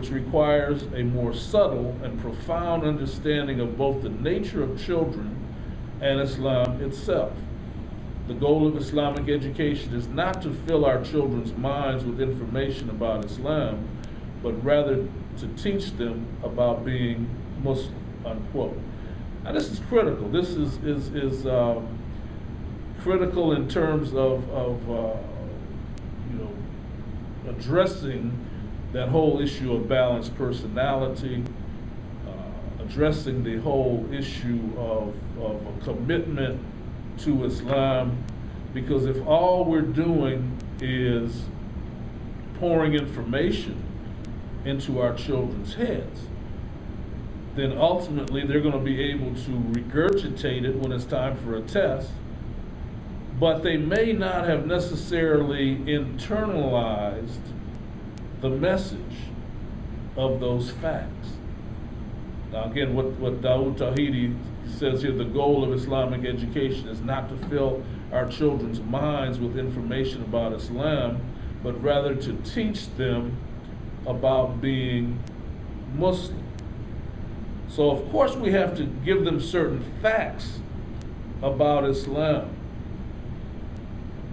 which requires a more subtle and profound understanding of both the nature of children and Islam itself. The goal of Islamic education is not to fill our children's minds with information about Islam, but rather to teach them about being Muslim, unquote. Now this is critical. This is critical in terms of addressing that whole issue of balanced personality, addressing the whole issue of a commitment to Islam, because if all we're doing is pouring information into our children's heads, then ultimately they're going to be able to regurgitate it when it's time for a test, but they may not have necessarily internalized the message of those facts. Now again, what Dawood Tawhidi says here, the goal of Islamic education is not to fill our children's minds with information about Islam, but rather to teach them about being Muslim. So of course we have to give them certain facts about Islam.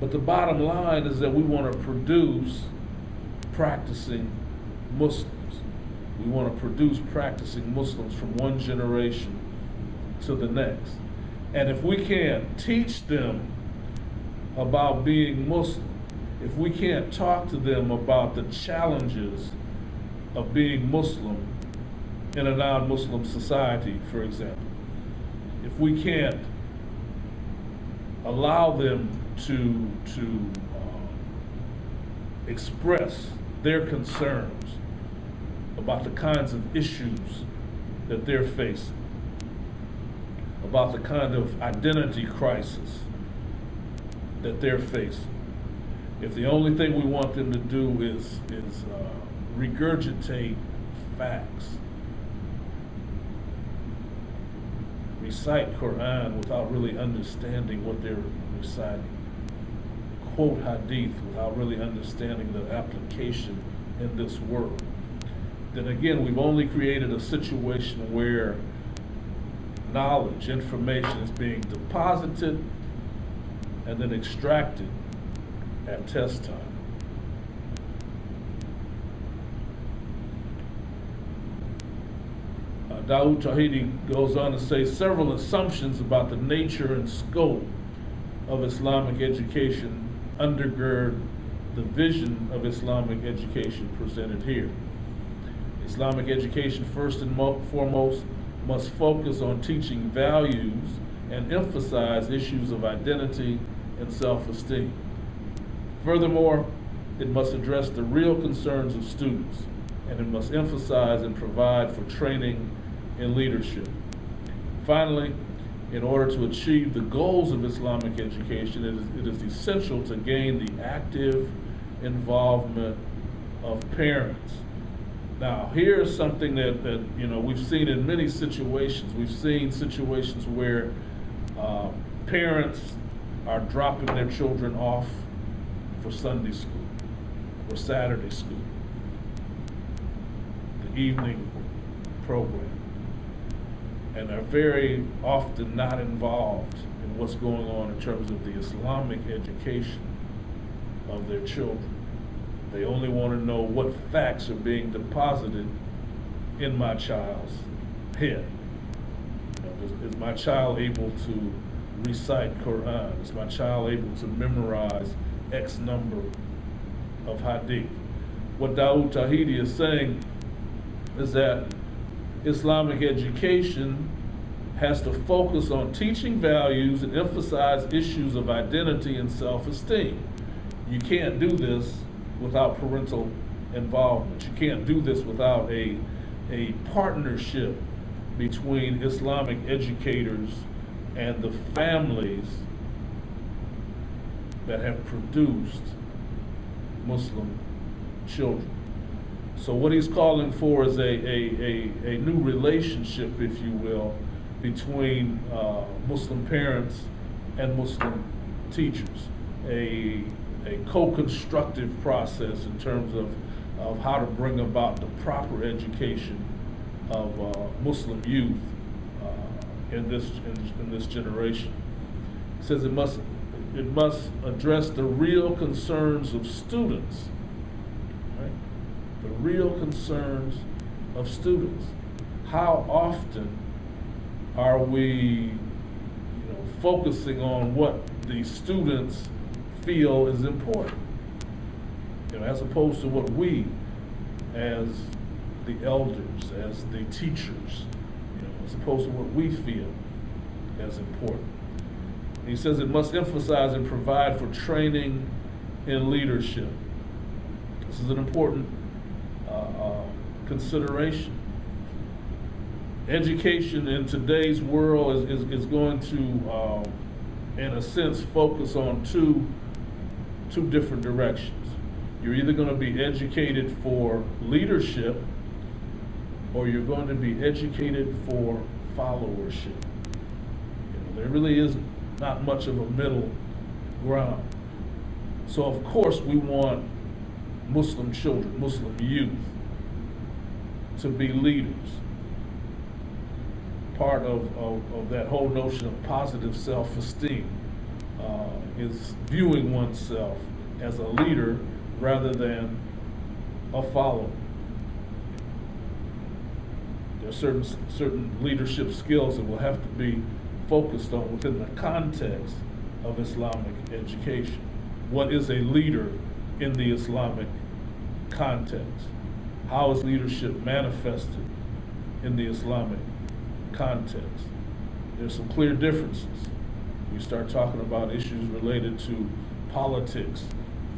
But the bottom line is that we want to produce practicing Muslims. We want to produce practicing Muslims from one generation to the next. And if we can't teach them about being Muslim, if we can't talk to them about the challenges of being Muslim in a non-Muslim society, for example, if we can't allow them to express their concerns about the kinds of issues that they're facing, about the kind of identity crisis that they're facing, if the only thing we want them to do is regurgitate facts, recite Quran without really understanding what they're reciting, quote hadith without really understanding the application in this world, then again we've only created a situation where knowledge, information is being deposited and then extracted at test time. Dawood Tawhidi goes on to say several assumptions about the nature and scope of Islamic education undergird the vision of Islamic education presented here. Islamic education, first and foremost, must focus on teaching values and emphasize issues of identity and self-esteem. Furthermore, it must address the real concerns of students, and it must emphasize and provide for training in leadership. Finally, in order to achieve the goals of Islamic education, it is essential to gain the active involvement of parents. Now, here's something that we've seen in many situations. We've seen situations where parents are dropping their children off for Sunday school or Saturday school, the evening program, and are very often not involved in what's going on in terms of the Islamic education of their children. They only want to know what facts are being deposited in my child's head. Is my child able to recite Quran? Is my child able to memorize X number of hadith? What Dawood Tawhidi is saying is that Islamic education has to focus on teaching values and emphasize issues of identity and self-esteem. You can't do this without parental involvement. You can't do this without a partnership between Islamic educators and the families that have produced Muslim children. So what he's calling for is a new relationship, if you will, between Muslim parents and Muslim teachers, a co-constructive process in terms of of how to bring about the proper education of Muslim youth in this generation. It says it must address the real concerns of students, right? The real concerns of students. How often are we, focusing on what the students feel is important, as opposed to what we, as the elders, as the teachers, as opposed to what we feel as important. He says it must emphasize and provide for training in leadership. This is an important consideration. Education in today's world is going to, in a sense, focus on two different directions. You're either going to be educated for leadership, or you're going to be educated for followership. There really is not much of a middle ground. So of course we want Muslim children, Muslim youth, to be leaders. Part of that whole notion of positive self-esteem is viewing oneself as a leader rather than a follower. There are certain leadership skills that will have to be focused on within the context of Islamic education. What is a leader in the Islamic context? How is leadership manifested in the Islamic context? There's some clear differences. We start talking about issues related to politics,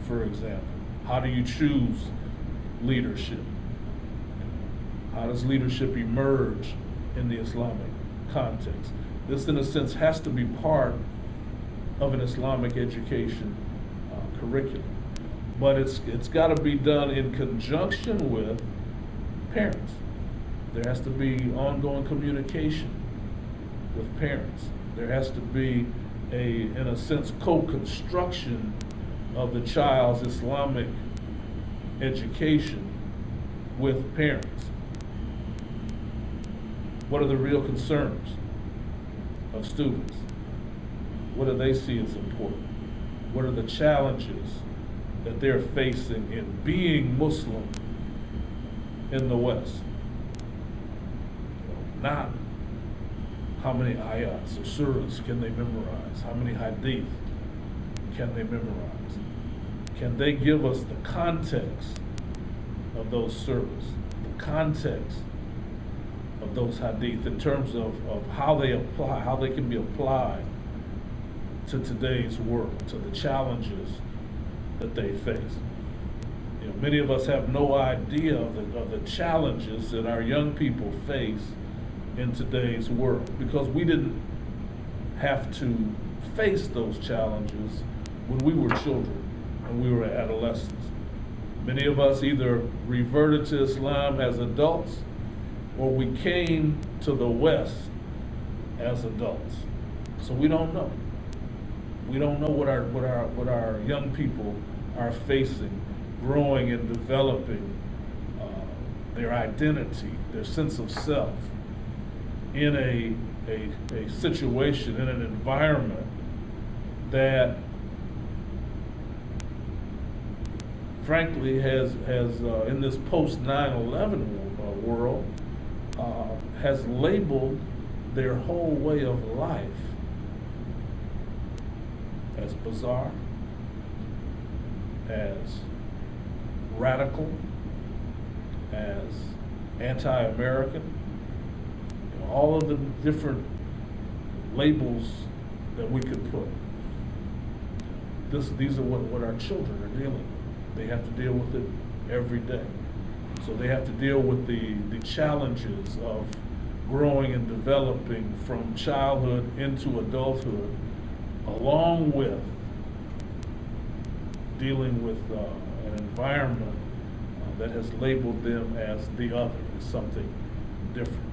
for example. How do you choose leadership? How does leadership emerge in the Islamic context? This, in a sense, has to be part of an Islamic education curriculum. But it's got to be done in conjunction with parents. There has to be ongoing communication with parents. There has to be in a sense, co-construction of the child's Islamic education with parents. What are the real concerns of students? What do they see as important? What are the challenges that they're facing in being Muslim in the West? Not how many ayats or surahs can they memorize? How many hadith can they memorize? Can they give us the context of those surahs, the context of those hadith in terms of how they apply, how they can be applied to today's world, to the challenges that they face? Many of us have no idea of the challenges that our young people face in today's world, because we didn't have to face those challenges when we were children, when we were adolescents. Many of us either reverted to Islam as adults, or we came to the West as adults. So we don't know. We don't know what our young people are facing, growing and developing their identity, their sense of self, in a situation, in an environment that frankly has in this post 9/11 world, has labeled their whole way of life as bizarre, as radical, as anti-American. All of the different labels that we could put. These are what our children are dealing with. They have to deal with it every day. So they have to deal with the challenges of growing and developing from childhood into adulthood, along with dealing with an environment that has labeled them as the other, as something different.